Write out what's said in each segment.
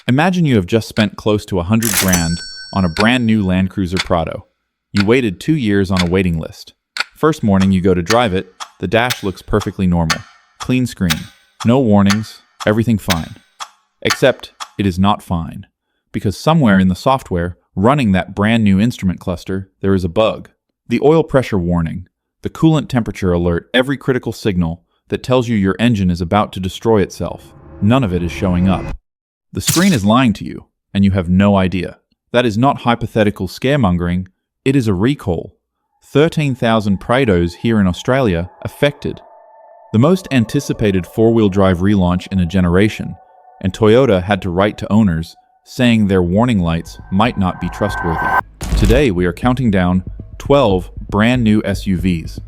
Imagine you have just spent close to 100 grand on a brand new Land Cruiser Prado. You waited 2 years on a waiting list. First morning you go to drive it, the dash looks perfectly normal. Clean screen, no warnings, everything fine. Except it is not fine, because somewhere in the software running that brand new instrument cluster, there is a bug. The oil pressure warning, the coolant temperature alert, every critical signal that tells you your engine is about to destroy itself. None of it is showing up. The screen is lying to you, and you have no idea. That is not hypothetical scaremongering, it is a recall. 13,000 Prados here in Australia affected. The most anticipated four-wheel drive relaunch in a generation, and Toyota had to write to owners saying their warning lights might not be trustworthy. Today we are counting down 12 brand new SUVs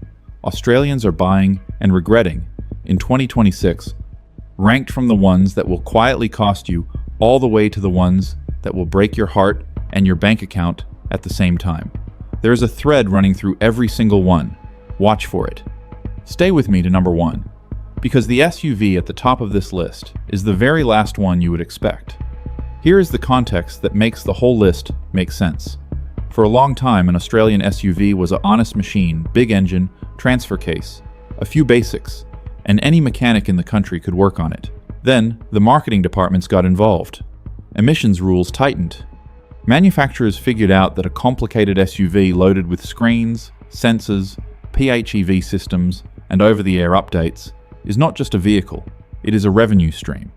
Australians are buying and regretting in 2026, ranked from the ones that will quietly cost you all the way to the ones that will break your heart and your bank account at the same time. There is a thread running through every single one. Watch for it. Stay with me to number 1, because the SUV at the top of this list is the very last one you would expect. Here is the context that makes the whole list make sense. For a long time, an Australian SUV was an honest machine, big engine, transfer case, a few basics, and any mechanic in the country could work on it. Then, the marketing departments got involved. Emissions rules tightened. Manufacturers figured out that a complicated SUV loaded with screens, sensors, PHEV systems, and over-the-air updates is not just a vehicle, it is a revenue stream.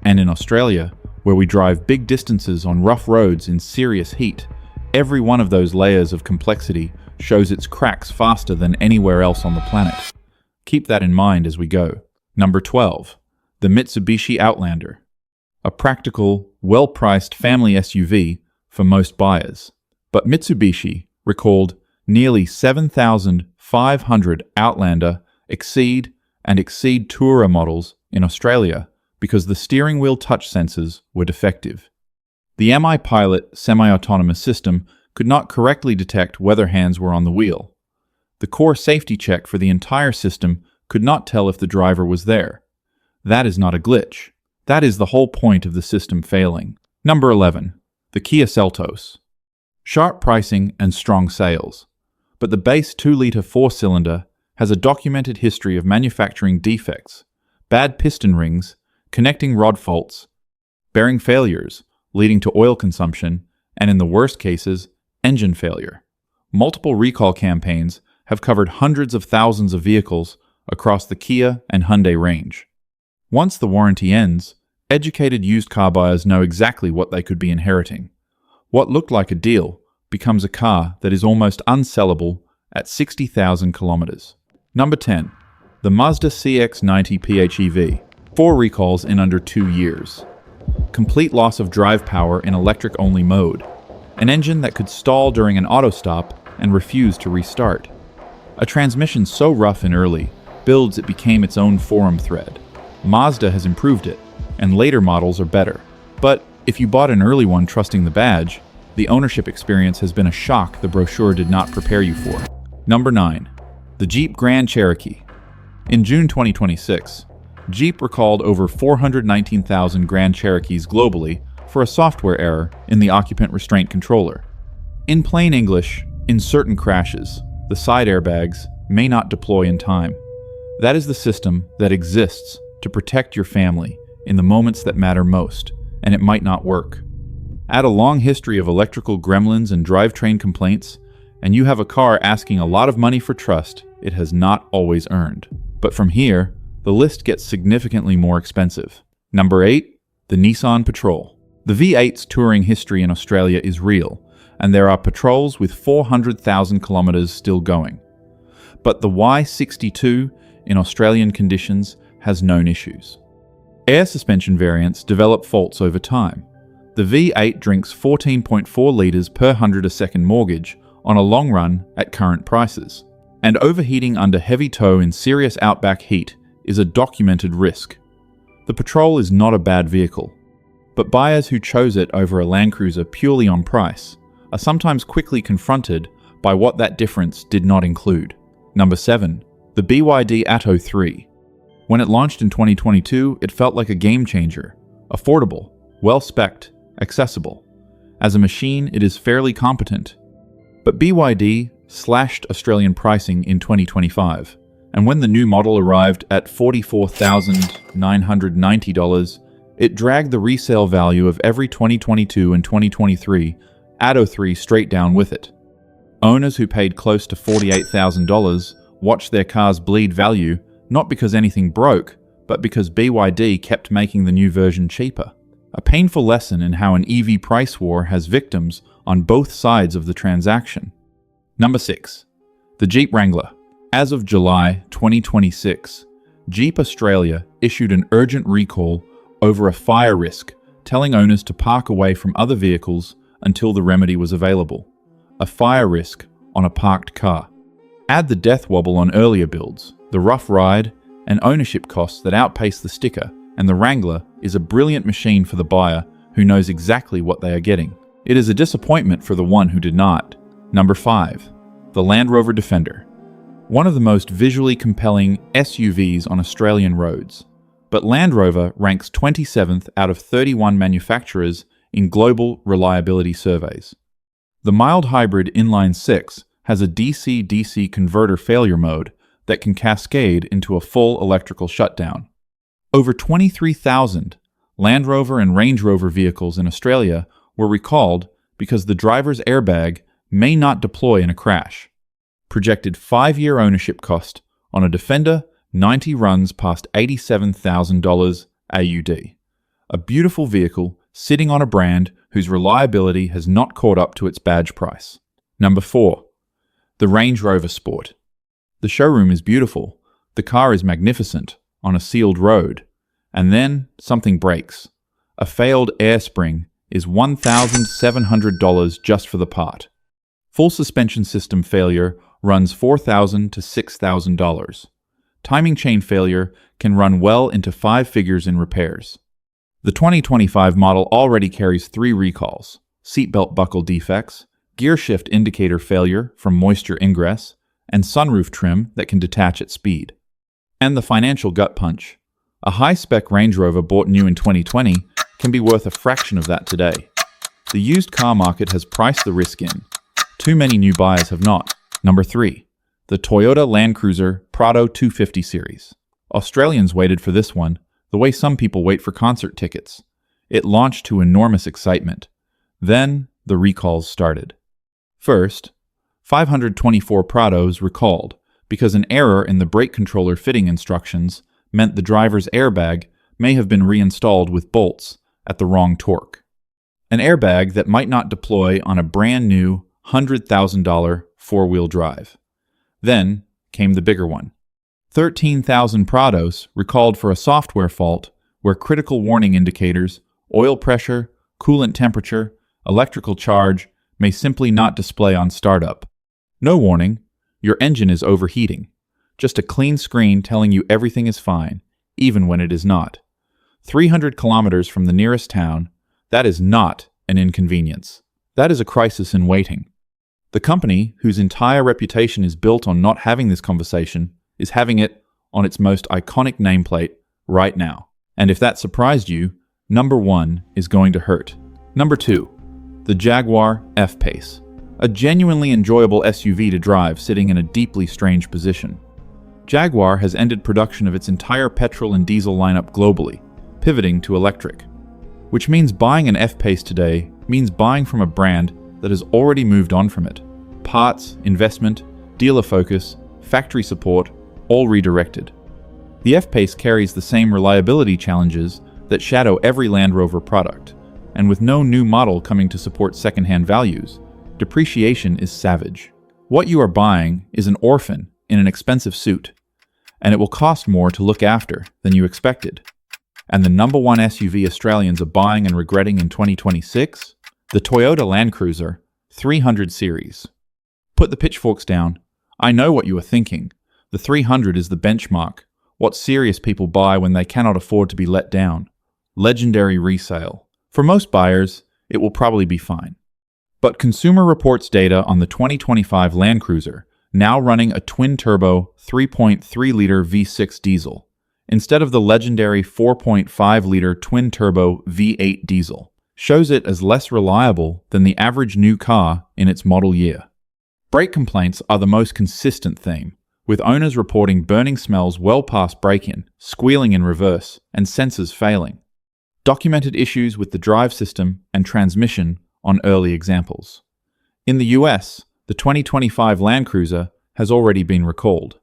And in Australia, where we drive big distances on rough roads in serious heat, every one of those layers of complexity shows its cracks faster than anywhere else on the planet. Keep that in mind as we go. Number 12. The Mitsubishi Outlander. A practical, well-priced family SUV for most buyers. But Mitsubishi recalled nearly 7,500 Outlander, Exceed, and Exceed Tourer models in Australia because the steering wheel touch sensors were defective. The MI Pilot semi-autonomous system could not correctly detect whether hands were on the wheel. The core safety check for the entire system could not tell if the driver was there. That is not a glitch. That is the whole point of the system failing. Number 11. The Kia Seltos. Sharp pricing and strong sales. But the base 2-litre 4-cylinder has a documented history of manufacturing defects, bad piston rings, connecting rod faults, bearing failures, leading to oil consumption, and in the worst cases, engine failure. Multiple recall campaigns have covered hundreds of thousands of vehicles across the Kia and Hyundai range. Once the warranty ends, educated used car buyers know exactly what they could be inheriting. What looked like a deal becomes a car that is almost unsellable at 60,000 kilometers. Number 10. The Mazda CX-90 PHEV. 4 recalls in under 2 years. Complete loss of drive power in electric-only mode. An engine that could stall during an auto stop and refuse to restart. A transmission so rough and early builds it became its own forum thread. Mazda has improved it, and later models are better. But if you bought an early one trusting the badge, the ownership experience has been a shock the brochure did not prepare you for. Number 9. The Jeep Grand Cherokee. In June 2026, Jeep recalled over 419,000 Grand Cherokees globally for a software error in the occupant restraint controller. In plain English, in certain crashes, the side airbags may not deploy in time. That is the system that exists to protect your family in the moments that matter most, and it might not work. Add a long history of electrical gremlins and drivetrain complaints, and you have a car asking a lot of money for trust it has not always earned. But from here, the list gets significantly more expensive. Number 8. The Nissan Patrol. The V8's touring history in Australia is real, and there are patrols with 400,000 kilometers still going. But the Y62 in Australian conditions has known issues. Air suspension variants develop faults over time. The V8 drinks 14.4 litres per 100 a second mortgage on a long run at current prices. And overheating under heavy tow in serious outback heat is a documented risk. The Patrol is not a bad vehicle, but buyers who chose it over a Land Cruiser purely on price are sometimes quickly confronted by what that difference did not include. Number 7. The BYD Atto 3. When it launched in 2022, it felt like a game changer. Affordable, well-specced, accessible. As a machine, it is fairly competent. But BYD slashed Australian pricing in 2025, and when the new model arrived at $44,990, it dragged the resale value of every 2022 and 2023 Atto 3 straight down with it. Owners who paid close to $48,000 watched their cars bleed value, not because anything broke, but because BYD kept making the new version cheaper. A painful lesson in how an EV price war has victims on both sides of the transaction. Number 6. The Jeep Wrangler. As of July 2026, Jeep Australia issued an urgent recall over a fire risk, telling owners to park away from other vehicles until the remedy was available. A fire risk on a parked car. Add the death wobble on earlier builds, the rough ride, and ownership costs that outpace the sticker, and the Wrangler is a brilliant machine for the buyer who knows exactly what they are getting. It is a disappointment for the one who did not. Number 5. The Land Rover Defender. One of the most visually compelling SUVs on Australian roads. But Land Rover ranks 27th out of 31 manufacturers in global reliability surveys. The mild hybrid inline-six has a DC-DC converter failure mode that can cascade into a full electrical shutdown. Over 23,000 Land Rover and Range Rover vehicles in Australia were recalled because the driver's airbag may not deploy in a crash. Projected 5-year ownership cost on a Defender 90 runs past $87,000 AUD. A beautiful vehicle sitting on a brand whose reliability has not caught up to its badge price. Number 4. The Range Rover Sport. The showroom is beautiful, the car is magnificent on a sealed road, and then something breaks. A failed air spring is $1,700 just for the part. Full suspension system failure runs $4,000 to $6,000. Timing chain failure can run well into 5 figures in repairs. The 2025 model already carries 3 recalls: seatbelt buckle defects, gear shift indicator failure from moisture ingress, and sunroof trim that can detach at speed. And the financial gut punch. A high-spec Range Rover bought new in 2020 can be worth a fraction of that today. The used car market has priced the risk in. Too many new buyers have not. Number 3. The Toyota Land Cruiser Prado 250 series. Australians waited for this one, the way some people wait for concert tickets. It launched to enormous excitement. Then, the recalls started. First, 524 Prados recalled because an error in the brake controller fitting instructions meant the driver's airbag may have been reinstalled with bolts at the wrong torque. An airbag that might not deploy on a brand new $100,000 four-wheel drive. Then came the bigger one. 13,000 Prados recalled for a software fault where critical warning indicators, oil pressure, coolant temperature, electrical charge may simply not display on startup. No warning, your engine is overheating. Just a clean screen telling you everything is fine, even when it is not. 300 kilometers from the nearest town, that is not an inconvenience. That is a crisis in waiting. The company, whose entire reputation is built on not having this conversation, is having it on its most iconic nameplate right now. And if that surprised you, number 1 is going to hurt. Number 2. The Jaguar F-Pace. A genuinely enjoyable SUV to drive sitting in a deeply strange position. Jaguar has ended production of its entire petrol and diesel lineup globally, pivoting to electric. Which means buying an F-Pace today means buying from a brand that has already moved on from it. Parts, investment, dealer focus, factory support, all redirected. The F-Pace carries the same reliability challenges that shadow every Land Rover product, and with no new model coming to support second-hand values, depreciation is savage. What you are buying is an orphan in an expensive suit, and it will cost more to look after than you expected. And the number 1 SUV Australians are buying and regretting in 2026? The Toyota Land Cruiser 300 series. Put the pitchforks down. I know what you are thinking. The 300 is the benchmark, what serious people buy when they cannot afford to be let down. Legendary resale. For most buyers, it will probably be fine. But Consumer Reports data on the 2025 Land Cruiser, now running a twin-turbo 3.3-liter V6 diesel, instead of the legendary 4.5-liter twin-turbo V8 diesel, shows it as less reliable than the average new car in its model year. Brake complaints are the most consistent theme, with owners reporting burning smells well past break-in, squealing in reverse, and sensors failing. Documented issues with the drive system and transmission on early examples. In the US, the 2025 Land Cruiser has already been recalled.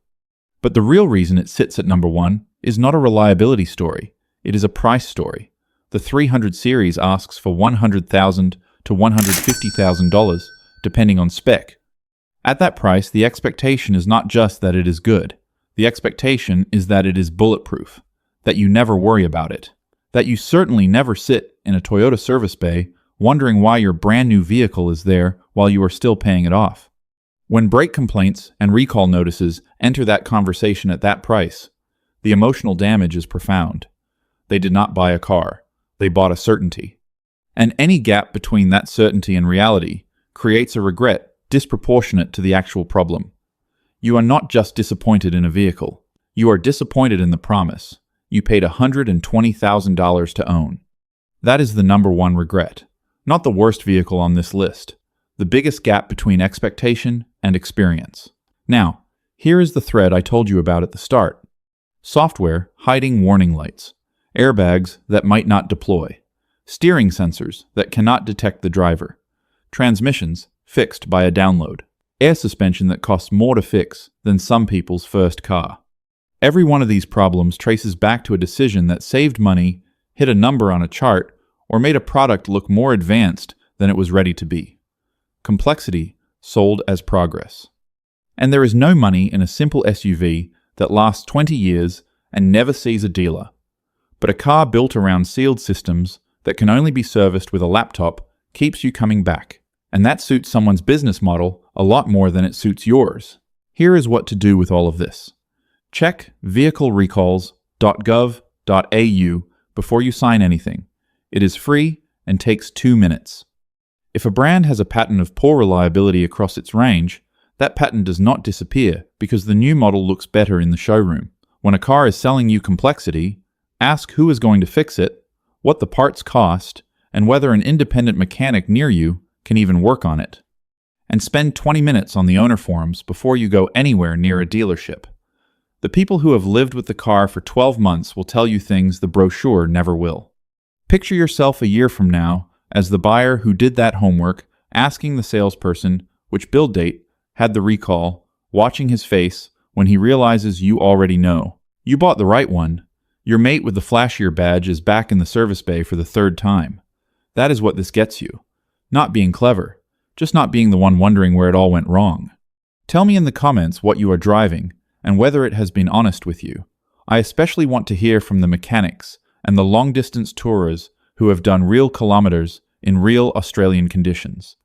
But the real reason it sits at number 1 is not a reliability story, it is a price story. The 300 series asks for $100,000 to $150,000, depending on spec. At that price, the expectation is not just that it is good. The expectation is that it is bulletproof, that you never worry about it, that you certainly never sit in a Toyota service bay wondering why your brand new vehicle is there while you are still paying it off. When brake complaints and recall notices enter that conversation at that price, the emotional damage is profound. They did not buy a car, they bought a certainty. And any gap between that certainty and reality creates a regret disproportionate to the actual problem. You are not just disappointed in a vehicle, you are disappointed in the promise. You paid $120,000 to own. That is the number one regret. Not the worst vehicle on this list. The biggest gap between expectation and experience. Now, here is the thread I told you about at the start. Software hiding warning lights. Airbags that might not deploy. Steering sensors that cannot detect the driver. Transmissions fixed by a download. Air suspension that costs more to fix than some people's first car. Every one of these problems traces back to a decision that saved money, hit a number on a chart, or made a product look more advanced than it was ready to be. Complexity sold as progress. And there is no money in a simple SUV that lasts 20 years and never sees a dealer. But a car built around sealed systems that can only be serviced with a laptop keeps you coming back. And that suits someone's business model a lot more than it suits yours. Here is what to do with all of this. Check vehiclerecalls.gov.au before you sign anything. It is free and takes 2 minutes. If a brand has a pattern of poor reliability across its range, that pattern does not disappear because the new model looks better in the showroom. When a car is selling you complexity, ask who is going to fix it, what the parts cost, and whether an independent mechanic near you can even work on it. And spend 20 minutes on the owner forums before you go anywhere near a dealership. The people who have lived with the car for 12 months will tell you things the brochure never will. Picture yourself a year from now as the buyer who did that homework, asking the salesperson which build date had the recall, watching his face when he realizes you already know. You bought the right one. Your mate with the flashier badge is back in the service bay for the 3rd time. That is what this gets you. Not being clever, just not being the one wondering where it all went wrong. Tell me in the comments what you are driving and whether it has been honest with you. I especially want to hear from the mechanics and the long-distance tourers who have done real kilometers in real Australian conditions.